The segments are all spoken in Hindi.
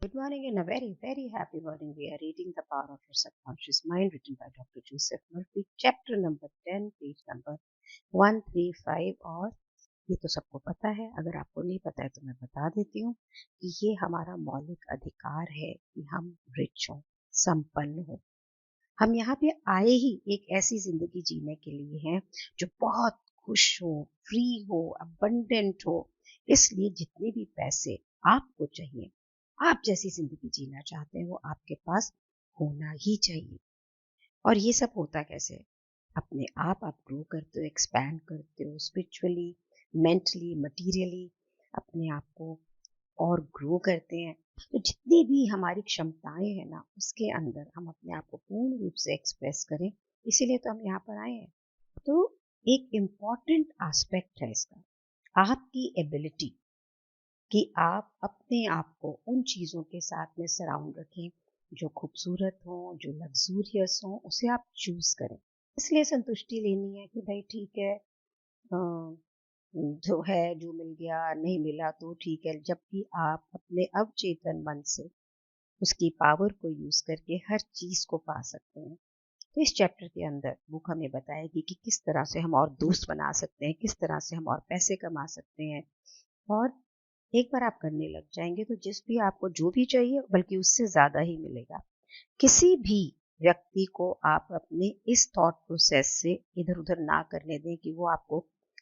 Good morning and a very, very happy morning. We are reading The Power of Your Subconscious Mind, written by Dr. Joseph Murphy, chapter number 10, page number 135. और ये तो सबको पता है, अगर आपको नहीं पता है तो मैं बता देती हूँ कि ये हमारा मौलिक अधिकार है कि हम रिच हों, संपन्न हों। हम यहाँ पे आए ही एक ऐसी जिंदगी जीने के लिए हैं जो बहुत खुश हो, फ्री हो, अबंडेंट हो। इसलिए जितने भी पैसे आपको चाहिए, आप जैसी जिंदगी जीना चाहते हैं, वो आपके पास होना ही चाहिए। और ये सब होता कैसे है? अपने आप ग्रो करते हो, एक्सपैंड करते हो, स्पिरिचुअली, मेंटली, मटीरियली अपने आप को और ग्रो करते हैं। तो जितनी भी हमारी क्षमताएं हैं ना, उसके अंदर हम अपने आप को पूर्ण रूप से एक्सप्रेस करें। इसीलिए तो हम यहाँ पर आए हैं। तो एक इम्पॉर्टेंट एस्पेक्ट है इसका, आपकी एबिलिटी, कि आप अपने आप को उन चीज़ों के साथ में सराउंड रखें जो खूबसूरत हों, जो लग्जूरियस हों, उसे आप चूज करें। इसलिए संतुष्टि लेनी है कि भाई ठीक है, जो है, जो मिल गया, नहीं मिला तो ठीक है। जबकि आप अपने अवचेतन मन से उसकी पावर को यूज करके हर चीज को पा सकते हैं। तो इस चैप्टर के अंदर बुक हमें बताएगी कि किस तरह से हम और दोस्त बना सकते हैं, किस तरह से हम और पैसे कमा सकते हैं। और एक बार आप करने लग जाएंगे तो जिस भी आपको जो भी चाहिए, बल्कि उससे ज्यादा ही मिलेगा। किसी भी व्यक्ति को आप अपने इस थॉट प्रोसेस से इधर उधर ना करने दें कि वो आपको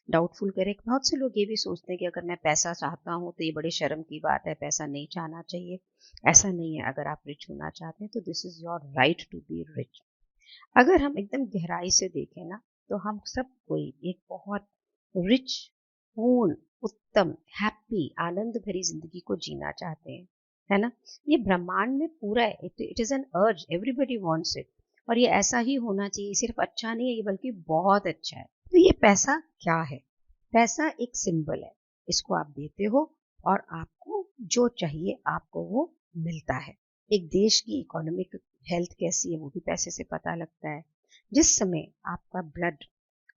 डाउटफुल करे। बहुत से लोग ये भी सोचते हैं कि अगर मैं पैसा चाहता हूँ तो ये बड़ी शर्म की बात है, पैसा नहीं चाहना चाहिए। ऐसा नहीं है। अगर आप रिच होना चाहते हैं तो this is your right to be rich. अगर हम एकदम गहराई से देखें ना, तो हम सब कोई एक बहुत रिच, पूर्ण, उत्तम, हैप्पी, आनंद भरी जिंदगी को जीना चाहते हैं, है ना? ये ब्रह्मांड में पूरा है। इट इज एन अर्ज, एवरीबडी वांट्स इट। और ये ऐसा ही होना चाहिए। सिर्फ अच्छा नहीं है ये, बल्कि बहुत अच्छा है। तो ये पैसा क्या है? पैसा एक सिंबल है। इसको आप देते हो और आपको जो चाहिए आपको वो मिलता है। एक देश की इकोनॉमिक हेल्थ कैसी है वो भी पैसे से पता लगता है। जिस समय आपका ब्लड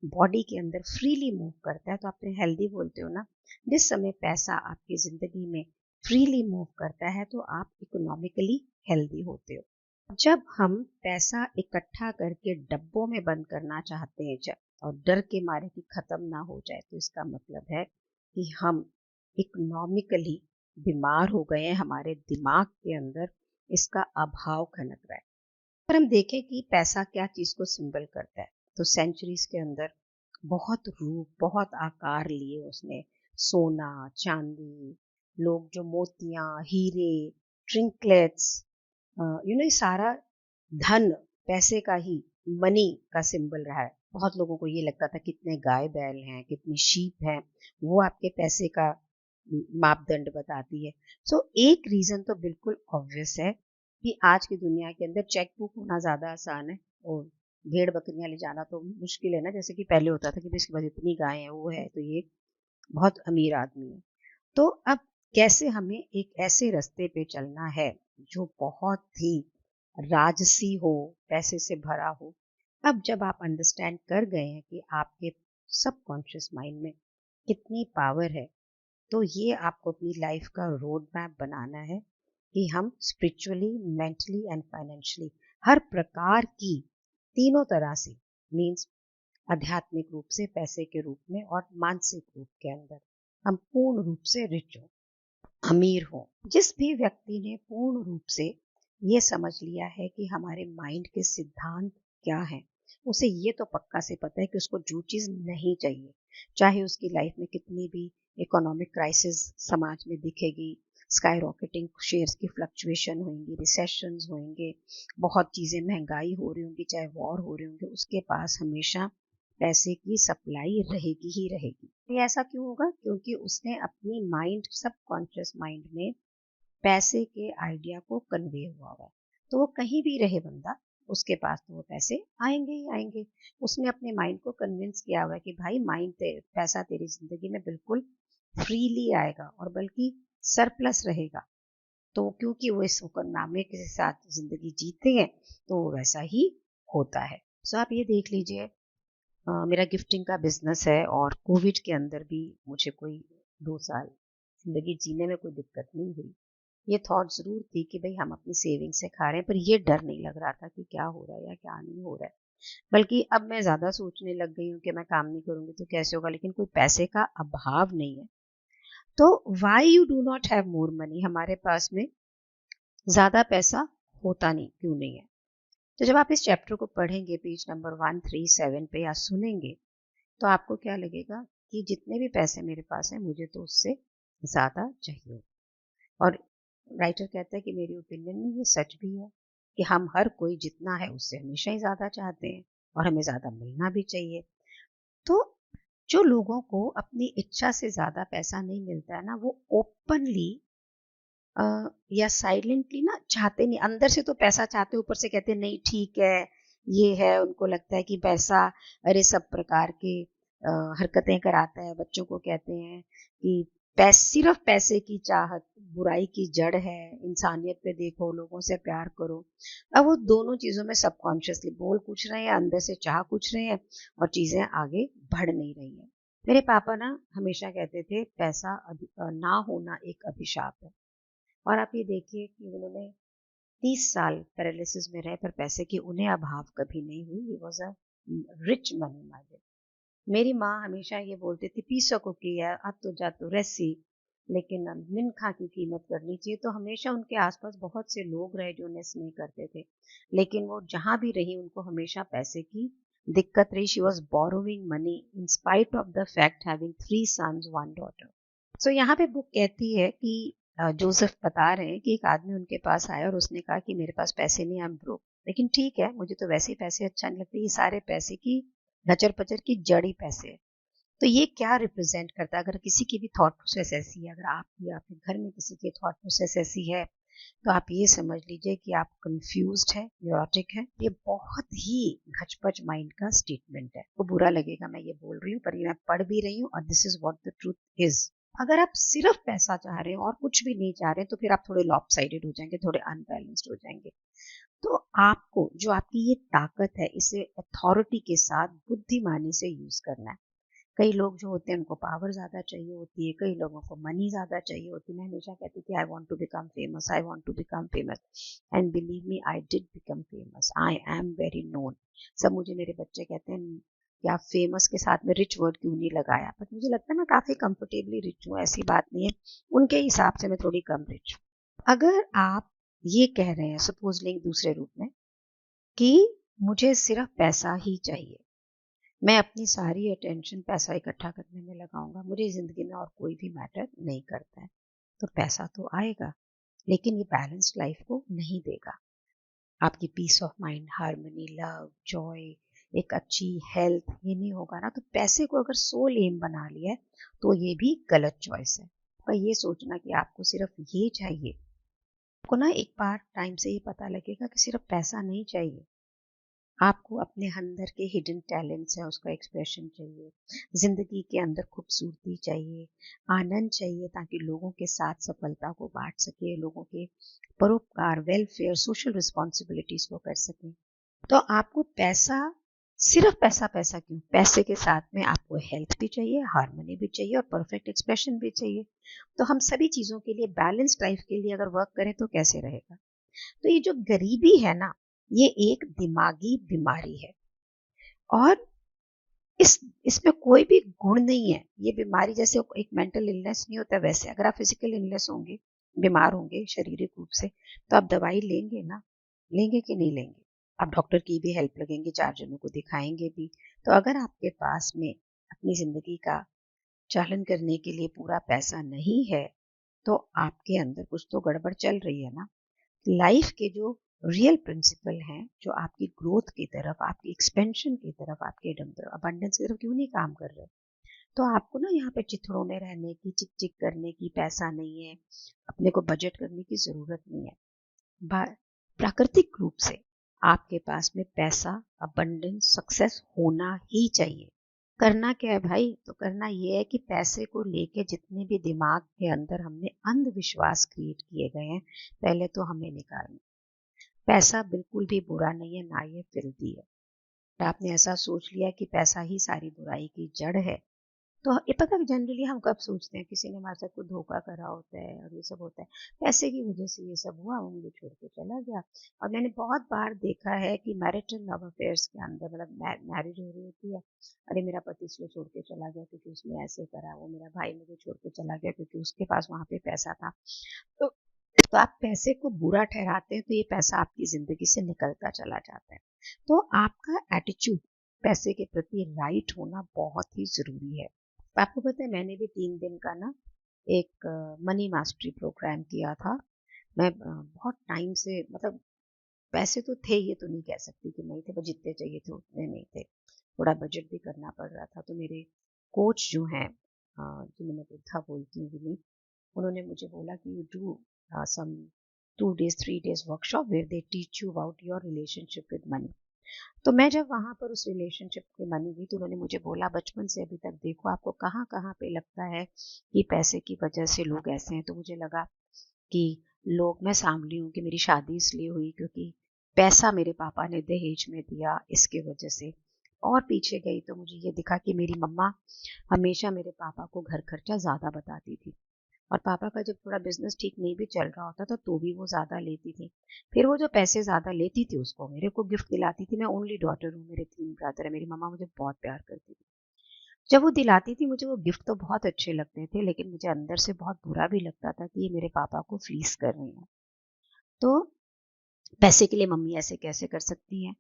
बॉडी के अंदर फ्रीली मूव करता है तो आप हेल्दी बोलते हो ना। जिस समय पैसा आपकी जिंदगी में फ्रीली मूव करता है तो आप इकोनॉमिकली हेल्दी होते हो। जब हम पैसा इकट्ठा करके डब्बों में बंद करना चाहते हैं, और डर के मारे कि खत्म ना हो जाए, तो इसका मतलब है कि हम इकोनॉमिकली बीमार हो गए हैं। हमारे दिमाग के अंदर इसका अभाव खनक रहा है। पर हम देखें कि पैसा क्या चीज को सिंबल करता है, तो सेंचुरीज के अंदर बहुत रूप, बहुत आकार लिए उसने। सोना, चांदी, लोग जो मोतियां, हीरे, ट्रिंकलेट्स, ये सारा धन पैसे का ही, मनी का सिंबल रहा है। बहुत लोगों को ये लगता था कितने गाय बैल हैं, कितनी शीप हैं, वो आपके पैसे का मापदंड बताती है। सो एक रीजन तो बिल्कुल ऑब्वियस है कि आज की दुनिया के अंदर चेक बुक होना ज्यादा आसान है, और भेड़ बकरियां ले जाना तो मुश्किल है ना। जैसे कि पहले होता था कि इसके पास इतनी गाय है, वो है तो ये बहुत अमीर आदमी है। तो अब कैसे हमें एक ऐसे रास्ते पे चलना है जो बहुत ही राजसी हो, पैसे से भरा हो। अब जब आप अंडरस्टैंड कर गए हैं कि आपके सबकॉन्शियस माइंड में कितनी पावर है, तो ये आपको अपनी लाइफ का रोड मैप बनाना है कि हम स्पिरिचुअली, मेंटली एंड फाइनेंशियली हर प्रकार की, तीनों तरह से, मीन्स आध्यात्मिक रूप से, पैसे के रूप में, और मानसिक रूप के अंदर हम पूर्ण रूप से रिच हो, अमीर हो। जिस भी व्यक्ति ने पूर्ण रूप से ये समझ लिया है कि हमारे माइंड के सिद्धांत क्या हैं, उसे ये तो पक्का से पता है कि उसको जो चीज नहीं चाहिए, चाहे उसकी लाइफ में कितनी भी इकोनॉमिक क्राइसिस समाज में दिखेगी, स्काई रॉकेटिंग शेयर्स की फ्लक्चुएशन होंगी, रिसेशंस होंगे, बहुत चीजें महंगाई हो रही होंगी, चाहे वॉर हो रहे होंगे, उसके पास हमेशा पैसे की सप्लाई रहेगी ही रहेगी। ये ऐसा क्यों होगा? क्योंकि उसने अपनी माइंड, सबकॉन्शियस माइंड में पैसे के आइडिया को कन्वे हुआ है। तो वो कहीं भी रहे बंदा, उसके पास तो वो पैसे आएंगे ही आएंगे। उसने अपने माइंड को कन्विंस किया हुआ है कि भाई पैसा तेरी जिंदगी में बिल्कुल फ्रीली आएगा, और बल्कि सरप्लस रहेगा। तो क्योंकि वो इस हुक्मनामे के साथ जिंदगी जीते हैं, तो वो वैसा ही होता है। सो आप ये देख लीजिए, मेरा गिफ्टिंग का बिजनेस है, और कोविड के अंदर भी मुझे कोई 2 साल जिंदगी जीने में कोई दिक्कत नहीं हुई। ये थॉट ज़रूर थी कि भई हम अपनी सेविंग से खा रहे हैं, पर ये डर नहीं लग रहा था कि क्या हो रहा है या क्या नहीं हो रहा है। बल्कि अब मैं ज़्यादा सोचने लग गई हूँ कि मैं काम नहीं करूँगी तो कैसे होगा, लेकिन कोई पैसे का अभाव नहीं है। तो why you do not have more money, हमारे पास में ज़्यादा पैसा होता नहीं क्यों नहीं है? तो जब आप इस चैप्टर को पढ़ेंगे पेज नंबर 137 पे या सुनेंगे, तो आपको क्या लगेगा कि जितने भी पैसे मेरे पास हैं मुझे तो उससे ज़्यादा चाहिए। और राइटर कहता है कि मेरी ओपिनियन में ये सच भी है कि हम हर कोई जितना है उससे हमेशा ही ज़्यादा चाहते हैं और हमें ज़्यादा मिलना भी चाहिए। तो जो लोगों को अपनी इच्छा से ज़्यादा पैसा नहीं मिलता है ना, वो ओपनली या साइलेंटली ना चाहते नहीं, अंदर से तो पैसा चाहते, ऊपर से कहते नहीं ठीक है, ये है, उनको लगता है कि पैसा अरे सब प्रकार के हरकतें कराता है, बच्चों को कहते हैं कि सिर्फ पैसे की चाहत बुराई की जड़ है, इंसानियत पे देखो, लोगों से प्यार करो। अब वो दोनों चीजों में सबकॉन्शियसली बोल कुछ रहे हैं, अंदर से चाह कुछ रहे हैं, और चीजें आगे बढ़ नहीं रही हैं। मेरे पापा ना हमेशा कहते थे पैसा ना होना एक अभिशाप है। और आप ये देखिए कि उन्होंने 30 साल पैरालिसिस में रहे, पर पैसे की उन्हें अभाव कभी नहीं हुई। He was a rich money minded. मेरी माँ हमेशा ये बोलती थी पीसो को किया अतो जातो रसी, लेकिन मिनखा की कीमत करनी चाहिए। तो हमेशा उनके आसपास बहुत से लोग रहे जो उन्हें स्नेह करते थे, लेकिन वो जहाँ भी रही उनको हमेशा पैसे की दिक्कत रही। She was borrowing money in spite of the fact having 3 sons 1 daughter. So यहाँ पे बुक कहती है कि जोसेफ बता रहे हैं कि एक आदमी उनके पास आया और उसने कहा कि मेरे पास पैसे नहीं, आई एम ब्रोक। लेकिन ठीक है, मुझे तो वैसे ही पैसे अच्छा नहीं लगते, ये सारे पैसे की नचर पचर की जड़ ही पैसे है। तो ये क्या रिप्रेजेंट करता है? अगर किसी की भी थॉट प्रोसेस ऐसी है, अगर आपकी आपके घर में किसी की थॉट प्रोसेस ऐसी है, तो आप ये समझ लीजिए कि आप कंफ्यूज्ड है, न्यूरोटिक है। ये बहुत ही घचपच माइंड का स्टेटमेंट है। वो बुरा लगेगा मैं ये बोल रही हूँ, पर ये मैं पढ़ भी रही हूँ और this is what the truth is. अगर आप सिर्फ पैसा चाह रहे हैं और कुछ भी नहीं चाह रहे हैं, तो फिर आप थोड़े लॉपसाइडेड हो जाएंगे, थोड़े अनबैलेंस्ड हो जाएंगे। तो आपको जो आपकी ये ताकत है, इसे अथॉरिटी के साथ बुद्धिमानी से यूज करना है। कई लोग जो होते हैं उनको पावर ज़्यादा चाहिए होती है, कई लोगों को मनी ज़्यादा चाहिए होती है। मैं हमेशा कहती थी I want to become famous, I want to become famous, and believe me I did become famous, I am very known. सब मुझे मेरे बच्चे कहते हैं कि आप फेमस के साथ में रिच वर्ड क्यों नहीं लगाया, बट मुझे लगता है मैं काफ़ी कंफर्टेबली रिच हूँ, ऐसी बात नहीं है। उनके हिसाब से मैं थोड़ी कम रिच हूँ। अगर आप ये कह रहे हैं, सपोज लेंगे दूसरे रूप में, कि मुझे सिर्फ पैसा ही चाहिए, मैं अपनी सारी अटेंशन पैसा इकट्ठा करने में लगाऊंगा, मुझे ज़िंदगी में और कोई भी मैटर नहीं करता है, तो पैसा तो आएगा, लेकिन ये बैलेंस्ड लाइफ को नहीं देगा। आपकी peace of mind, harmony, love, joy, एक अच्छी हेल्थ, ये नहीं होगा ना। तो पैसे को अगर सोल एम बना लिया है, तो ये भी गलत चॉइस है। पर ये सोचना कि आपको सिर्फ ये चाहिए, आपको ना एक बार टाइम से ये पता लगेगा कि सिर्फ पैसा नहीं चाहिए, आपको अपने अंदर के हिडन टैलेंट्स हैं उसका एक्सप्रेशन चाहिए, जिंदगी के अंदर खूबसूरती चाहिए, आनंद चाहिए, ताकि लोगों के साथ सफलता को बांट सके, लोगों के परोपकार, वेलफेयर, सोशल रिस्पॉन्सिबिलिटीज को कर सके। तो आपको पैसा, सिर्फ पैसा पैसा क्यों, पैसे के साथ में आपको हेल्थ भी चाहिए, हार्मनी भी चाहिए और परफेक्ट एक्सप्रेशन भी चाहिए। तो हम सभी चीजों के लिए, बैलेंस लाइफ के लिए अगर वर्क करें तो कैसे रहेगा? तो ये जो गरीबी है ना, ये एक दिमागी बीमारी है, और इसमें कोई भी गुण नहीं है। ये बीमारी जैसे एक मेंटल इलनेस नहीं होता, वैसे अगर आप फिजिकल इलनेस होंगे, बीमार होंगे शारीरिक रूप से, तो आप दवाई लेंगे ना, लेंगे कि नहीं लेंगे? आप डॉक्टर की भी हेल्प लगेंगे, 4 जनों को दिखाएंगे भी। तो अगर आपके पास में अपनी जिंदगी का चालन करने के लिए पूरा पैसा नहीं है, तो आपके अंदर कुछ तो गड़बड़ चल रही है ना। लाइफ के जो रियल प्रिंसिपल हैं, जो आपकी ग्रोथ की तरफ, आपकी एक्सपेंशन की तरफ, आपके अबंडेंस की तरफ क्यों नहीं काम कर रहे? तो आपको ना यहाँ पे चिथड़ों में रहने की, चिक चिक करने की, पैसा नहीं है, अपने को बजट करने की जरूरत नहीं है। प्राकृतिक रूप से आपके पास में पैसा, अबंडेंस, सक्सेस होना ही चाहिए। करना क्या है भाई? तो करना ये है कि पैसे को लेके जितने भी दिमाग के अंदर हमने अंधविश्वास क्रिएट किए गए हैं, पहले तो हमें निकालना। पैसा बिल्कुल भी बुरा नहीं है, ना ये फिल्दी है। आपने ऐसा सोच लिया कि पैसा ही सारी बुराई की जड़ है, तो ये पता है जनरली हम कब सोचते हैं किसी ने हमारे साथ कोई धोखा करा होता है और ये सब होता है, पैसे की वजह से ये सब हुआ, वो मुझे छोड़ के चला गया। और मैंने बहुत बार देखा है कि मैरिटल लव अफेयर्स के अंदर मतलब मैरिज हो रही होती है, अरे मेरा पति इसलिए छोड़ के चला गया क्योंकि उसने ऐसे करा, वो मेरा भाई मुझे छोड़ के चला गया क्योंकि उसके पास वहां पे पैसा था। तो तो आप पैसे को बुरा ठहराते हैं तो ये पैसा आपकी जिंदगी से निकलता चला जाता है। तो आपका एटीट्यूड पैसे के प्रति राइट होना बहुत ही जरूरी है। आपको पता है मैंने भी 3 दिन का ना एक मनी मास्टरी प्रोग्राम किया था। मैं बहुत टाइम से मतलब पैसे तो थे, ये तो नहीं कह सकती कि नहीं थे, पर जितने चाहिए थे उतने नहीं थे। थोड़ा बजट भी करना पड़ रहा था। तो मेरे कोच जो हैं, जिन्हें मैं बुद्धा बोलती हूँ विनीत, उन्होंने मुझे बोला कि you do some 2 days 3 days workshop where they teach you about your relationship with money. तो मैं जब वहां पर उस रिलेशनशिप के मानी गई तो उन्होंने मुझे बोला बचपन से अभी तक देखो आपको कहाँ कहाँ पे लगता है कि पैसे की वजह से लोग ऐसे हैं। तो मुझे लगा कि लोग, मैं सांभली हूँ कि मेरी शादी इसलिए हुई क्योंकि पैसा मेरे पापा ने दहेज में दिया, इसके वजह से। और पीछे गई तो मुझे ये दिखा कि मेरी मम्मा हमेशा मेरे पापा को घर खर्चा ज्यादा बताती थी, और पापा का जब थोड़ा बिजनेस ठीक नहीं भी चल रहा होता था तो भी वो ज्यादा लेती थी। फिर वो जो पैसे ज्यादा लेती थी उसको मेरे को गिफ्ट दिलाती थी। मैं ओनली डॉटर हूँ, मेरे 3 ब्रदर है, मेरी मम्मा मुझे बहुत प्यार करती थी। जब वो दिलाती थी मुझे वो गिफ्ट तो बहुत अच्छे लगते थे, लेकिन मुझे अंदर से बहुत बुरा भी लगता था कि ये मेरे पापा को फ्लीस कर रही है। तो पैसे के लिए मम्मी ऐसे कैसे कर सकती है।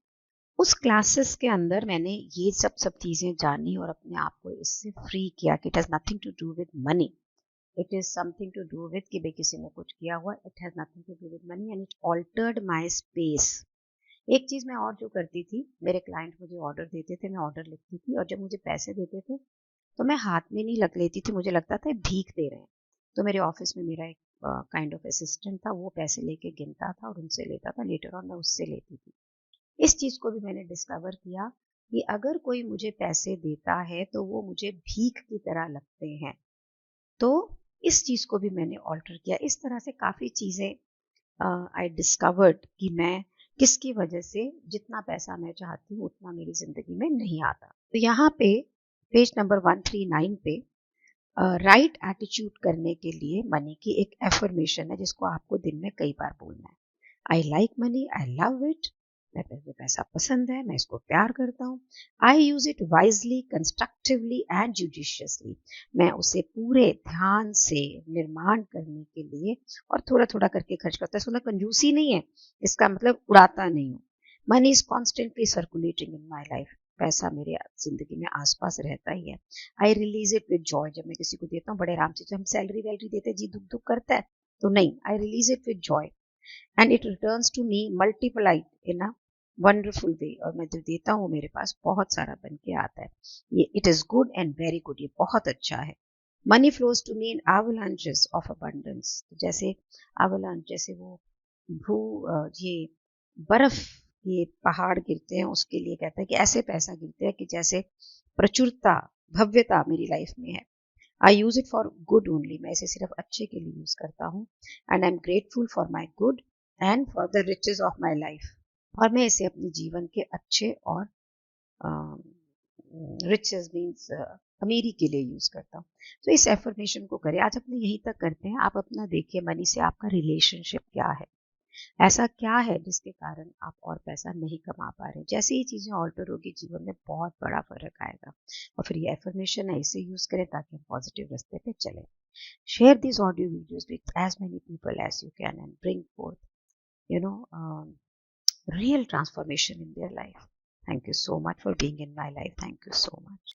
उस क्लासेस के अंदर मैंने ये सब सब चीजें जानी और अपने आप को इससे फ्री किया कि it has nothing to do with money, it is something to do with कि भाई किसी ने कुछ किया हुआ, it has nothing to do with money and it altered my space. एक चीज मैं और जो करती थी, मेरे क्लाइंट मुझे ऑर्डर देते थे, मैं ऑर्डर लिखती थी, और जब मुझे पैसे देते थे तो मैं हाथ में नहीं लग लेती थी, मुझे लगता था भीख दे रहे हैं। तो मेरे ऑफिस में मेरा एक काइंड ऑफ असिस्टेंट था, वो पैसे लेके गिनता था और उनसे लेता था, लेटर ऑन मैं उससे लेती थी। इस चीज को भी मैंने डिस्कवर किया कि अगर कोई मुझे पैसे देता है तो वो मुझे भीख की तरह लगते हैं। तो इस चीज को भी मैंने ऑल्टर किया। इस तरह से काफी चीजें आई डिस्कवर्ड कि मैं किसकी वजह से जितना पैसा मैं चाहती हूँ उतना मेरी जिंदगी में नहीं आता। तो यहाँ पे पेज नंबर 139 पे राइट एटीट्यूड करने के लिए मनी की एक एफर्मेशन है जिसको आपको दिन में कई बार बोलना है। I like money, I love it, मुझे पैसा पसंद है, मैं इसको प्यार करता हूँ। I use it wisely, constructively and judiciously, मैं उसे पूरे ध्यान से निर्माण करने के लिए और थोड़ा थोड़ा करके खर्च करता है। इसका मतलब कंजूसी नहीं है, इसका मतलब उड़ाता नहीं हूँ। Money is constantly circulating in my life, पैसा मेरे जिंदगी में आसपास रहता ही है। आई रिलीज इट विद जॉय, जब मैं किसी को देता हूँ बड़े आराम से, जब हम सैलरी वैलरी देते हैं जी दुख दुख करता है, तो नहीं, I release it with joy and it returns to me multiplied in a wonderful way, और मैं जो देता हूँ मेरे पास बहुत सारा बन के आता है। ये it is good and very good, ये बहुत अच्छा है। Money flows to me in avalanches of abundance, जैसे avalanche, जैसे वो भू ये बर्फ, ये पहाड़ गिरते हैं उसके लिए कहता है कि ऐसे पैसा गिरते हैं कि जैसे प्रचुरता, भव्यता मेरी लाइफ में है। I use it for good only, मैं इसे सिर्फ अच्छे के लिए यूज करता हूँ। And I am grateful for my good and for the riches of my life, और मैं इसे अपने जीवन के अच्छे और रिचेस मीन्स अमीरी के लिए यूज करता हूँ। तो इस एफर्मेशन को करें। आज अपने यहीं तक करते हैं। आप अपना देखिए मनी से आपका रिलेशनशिप क्या है, ऐसा क्या है जिसके कारण आप और पैसा नहीं कमा पा रहे हैं। जैसे ही चीजें ऑल्टर होगी जीवन में बहुत बड़ा फर्क आएगा। और फिर ये एफर्मेशन है, इसे यूज करें ताकि हम पॉजिटिव रास्ते पे चलें। Share this audio videos with as many people as you can and bring forth you know um, real transformation in their life. Thank you so much for being in my life. Thank you so much.